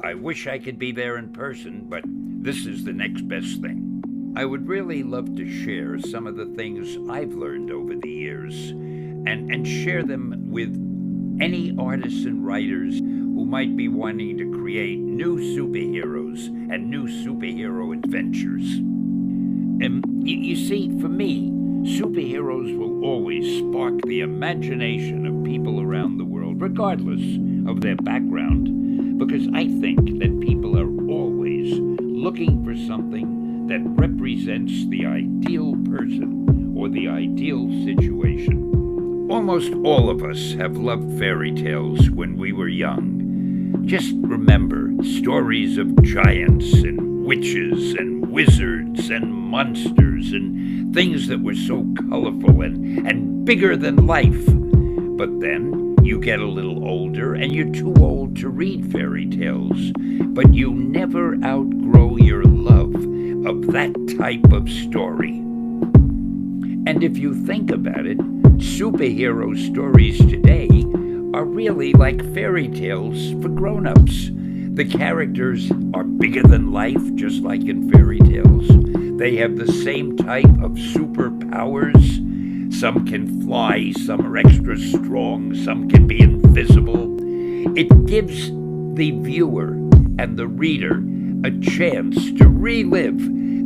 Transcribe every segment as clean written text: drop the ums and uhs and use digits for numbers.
I wish I could be there in person, but this is the next best thing. I would really love to share some of the things I've learned over the years and share them with any artists and writers who might be wanting to create new superheroes and new superhero adventures. You see, for me, superheroes will always spark the imagination of people around the world, regardless of their background, because I think that people are always looking for something that represents the ideal person or the ideal situation. Almost all of us have loved fairy tales when we were young. Just remember stories of giants and witches and wizards and monsters and things that were so colorful and bigger than life. But then you get a little older and you're too old to read fairy tales, but you never outgrow your love of that type of story. And if you think about it, superhero stories today are really like fairy tales for grown-ups. The characters are bigger than life, just like in fairy tales. They have the same type of superpowers. Some can fly, some are extra strong, some can be invisible. It gives the viewer and the reader a chance to relive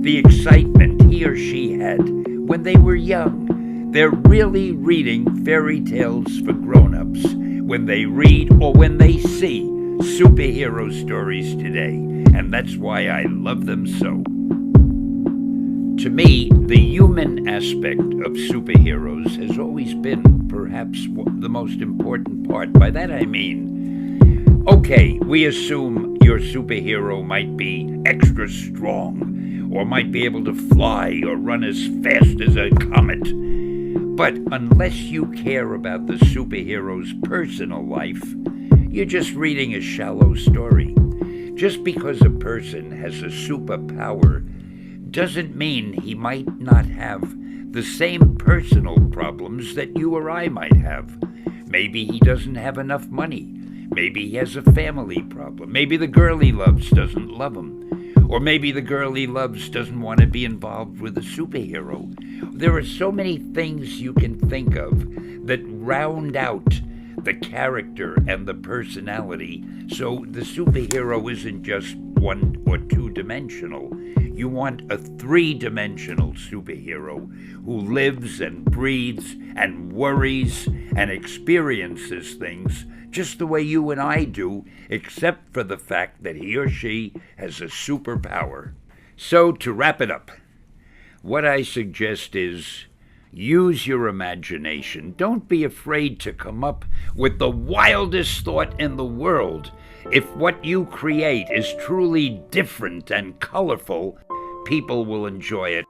the excitement he or she had when they were young. They're really reading fairy tales for grown-ups when they read or when they see superhero stories today, and that's why I love them so. To me, the human aspect of superheroes has always been perhaps the most important part. By that I mean, okay, we assume your superhero might be extra strong, or might be able to fly or run as fast as a comet. But unless you care about the superhero's personal life, you're just reading a shallow story. Just because a person has a superpower doesn't mean he might not have the same personal problems that you or I might have. Maybe he doesn't have enough money. Maybe he has a family problem. Maybe the girl he loves doesn't love him. Or maybe the girl he loves doesn't want to be involved with a superhero. There are so many things you can think of that round out the character and the personality, so the superhero isn't just one or two-dimensional. You want a three-dimensional superhero who lives and breathes and worries and experiences things just the way you and I do, except for the fact that he or she has a superpower. So to wrap it up, what I suggest is use your imagination. Don't be afraid to come up with the wildest thought in the world. If what you create is truly different and colorful, people will enjoy it.